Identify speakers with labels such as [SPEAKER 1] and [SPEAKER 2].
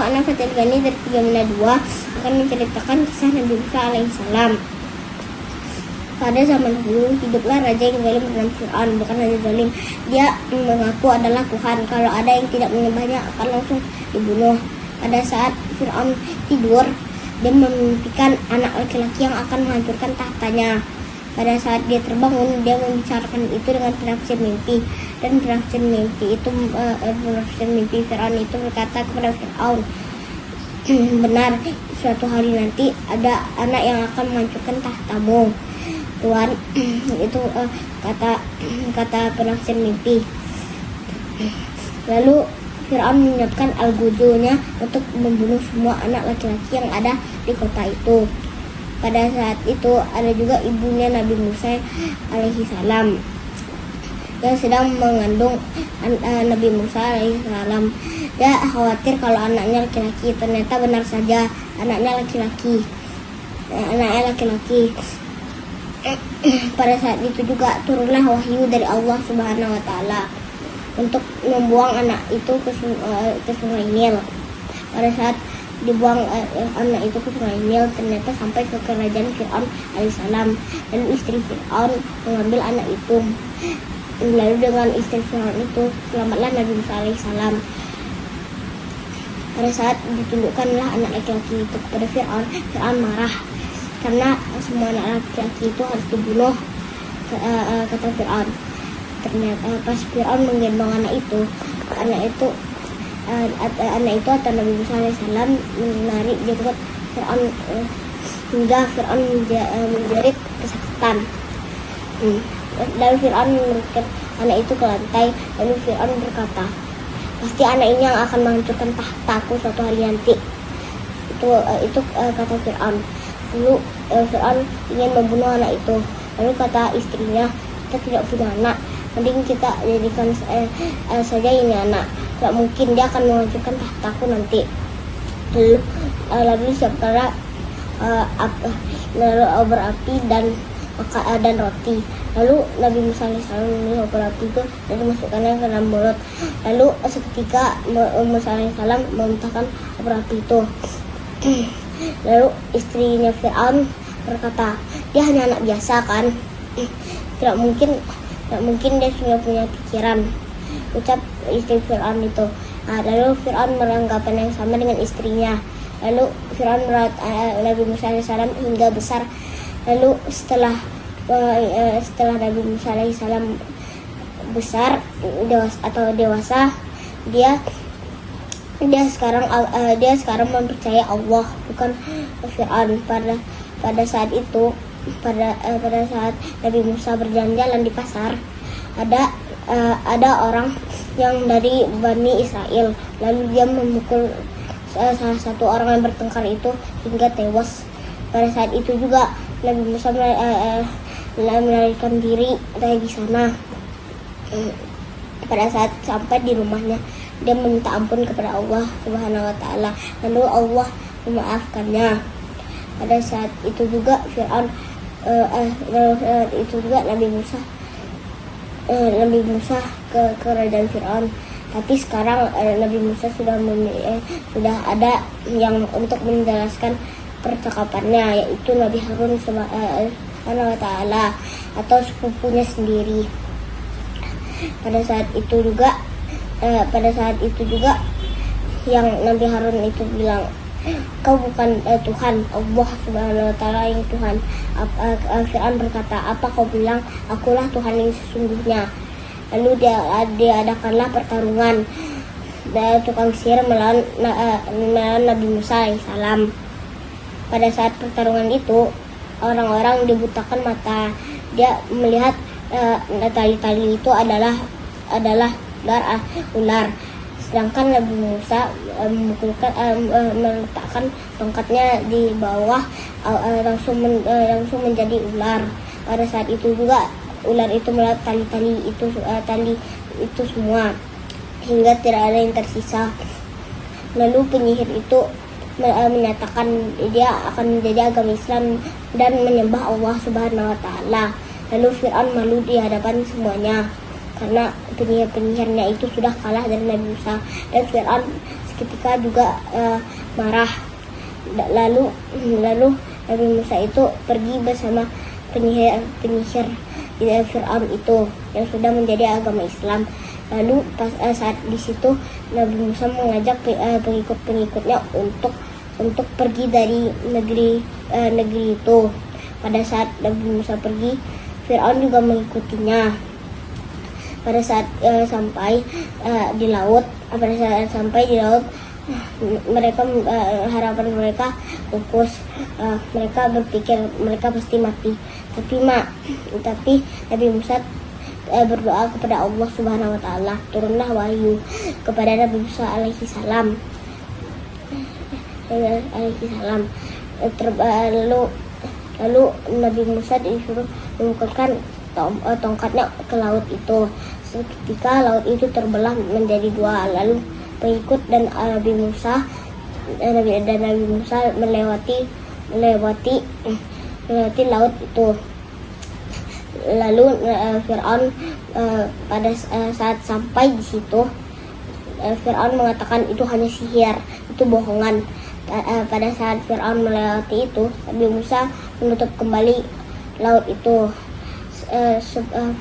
[SPEAKER 1] anak Fathul Ghani dari 3 akan menceritakan kisah Nabi Musa alaihissalam. Pada zaman dahulu hiduplah raja yang zalim bernama Fir'aun. Bukan hanya zalim, dia mengaku adalah Tuhan. Kalau ada yang tidak menyembahnya akan langsung dibunuh. Pada saat Fir'aun tidur, dia memimpikan anak laki-laki yang akan menghancurkan tahtanya. Pada saat dia terbangun, dia membicarakan itu dengan penafsir mimpi. Dan penafsir mimpi Fir'aun itu berkata kepada Fir'aun, benar, suatu hari nanti ada anak yang akan menghancurkan tahtamu, Tuhan. Itu kata penafsir mimpi. Lalu Fir'aun menyiapkan al-Ghudzunya untuk membunuh semua anak laki-laki yang ada di kota itu. Pada saat itu ada juga ibunya Nabi Musa alaihissalam yang sedang mengandung Nabi Musa alaihissalam. Dia khawatir kalau anaknya laki-laki. Ternyata benar saja anaknya laki-laki. Pada saat itu juga turunlah wahyu dari Allah Subhanahu wa Ta'ala untuk membuang anak itu ke sungai Nil. Pada saat dibuang anak itu ke sungai Nil, ternyata sampai ke kerajaan Fir'aun alaihissalam. Dan istri Fir'aun mengambil anak itu. Lalu dengan istri Fir'aun itu selamatlah Nabi Musa alaihissalam. Pada saat ditundukkanlah anak laki-laki itu kepada Fir'aun, Fir'aun marah karena semua anak laki-laki itu harus dibunuh, kata Fir'aun. Ternyata pas Fir'aun menggendong anak itu atau Nabi Musa alaihissalam menarik jenggot Fir'aun hingga Fir'aun menjerit kesakitan. Lalu Fir'aun menurunkan anak itu ke lantai. Lalu Fir'aun berkata, pasti anak ini yang akan menghancurkan tahtaku suatu hari nanti. Itu kata Fir'aun. Lalu Fir'aun ingin membunuh anak itu. Lalu kata istrinya, kita tidak punya anak, mending kita jadikan saja ini anak. Tidak mungkin dia akan menghancurkan tahtaku nanti. Lalu siapkanlah obor api dan roti. Lalu Nabi Musa alaihissalam memilih obor api itu dan dimasukkannya ke dalam mulut. Lalu seketika Musa alaihissalam memuntahkan obor api itu. Lalu istrinya Fir'aun berkata, dia hanya anak biasa kan? Tidak mungkin dia sudah punya pikiran, ucap istri Fir'aun itu. Lalu Fir'aun menanggapan yang sama dengan istrinya. Lalu Fir'aun merawat Nabi Musa alaihissalam hingga besar. Lalu setelah Nabi Musa alaihissalam besar dewasa, dia sekarang mempercayai Allah, bukan Fir'aun. Pada saat itu, pada saat Nabi Musa berjalan-jalan di pasar, ada orang yang dari Bani Israel. Lalu dia memukul salah satu orang yang bertengkar itu hingga tewas. Pada saat itu juga Nabi Musa melarikan diri dari sana. Pada saat sampai di rumahnya, dia meminta ampun kepada Allah Subhanahu wa Ta'ala. Lalu Allah memaafkannya. Pada saat itu juga Nabi Musa ke kerajaan Fir'aun. Tapi sekarang Nabi Musa sudah ada yang untuk menjelaskan percakapannya, yaitu Nabi Harun Subhanahu wa Ta'ala atau sepupunya sendiri. Pada saat itu juga yang Nabi Harun itu bilang, kau bukan Tuhan, Allah Subhanahu wa Ta'ala yang Tuhan. Fir'aun berkata, apa kau bilang akulah Tuhan yang sesungguhnya? Lalu diadakanlah pertarungan dan tukang sihir melawan Nabi Musa alaihissalam. Pada saat pertarungan itu, orang-orang dibutakan mata. Dia melihat tali-tali itu adalah ular. Sedangkan Nabi Musa meletakkan tongkatnya di bawah, langsung menjadi ular. Pada saat itu juga ular itu melihat tali itu semua hingga tidak ada yang tersisa. Lalu penyihir itu menyatakan dia akan menjadi agama Islam dan menyembah Allah Subhanahu wa Ta'ala. Lalu Fir'aun malu di hadapan semuanya karena penyihir-penyihirnya itu sudah kalah dari Nabi Musa. Dan Fir'aun seketika juga marah. Lalu Nabi Musa itu pergi bersama penyihir Fir'aun itu yang sudah menjadi agama Islam. Lalu saat di situ Nabi Musa mengajak pengikut-pengikutnya untuk pergi dari negeri itu. Pada saat Nabi Musa pergi, Fir'aun juga mengikutinya. Pada saat sampai di laut, mereka harapan mereka pupus. Mereka berpikir mereka pasti mati. Tapi Nabi Musa berdoa kepada Allah Subhanahu wa taala. Turunlah wahyu kepada Nabi Musa alaihi salam. Lalu Nabi Musa disuruh mengumpulkan tongkatnya ke laut itu. Seketika laut itu terbelah menjadi dua. Lalu pengikut dan Nabi Musa melewati laut itu. Lalu Fir'aun pada saat sampai di situ, Fir'aun mengatakan itu hanya sihir, itu bohongan. Pada saat Fir'aun melewati itu, Nabi Musa menutup kembali laut itu. Fir'aun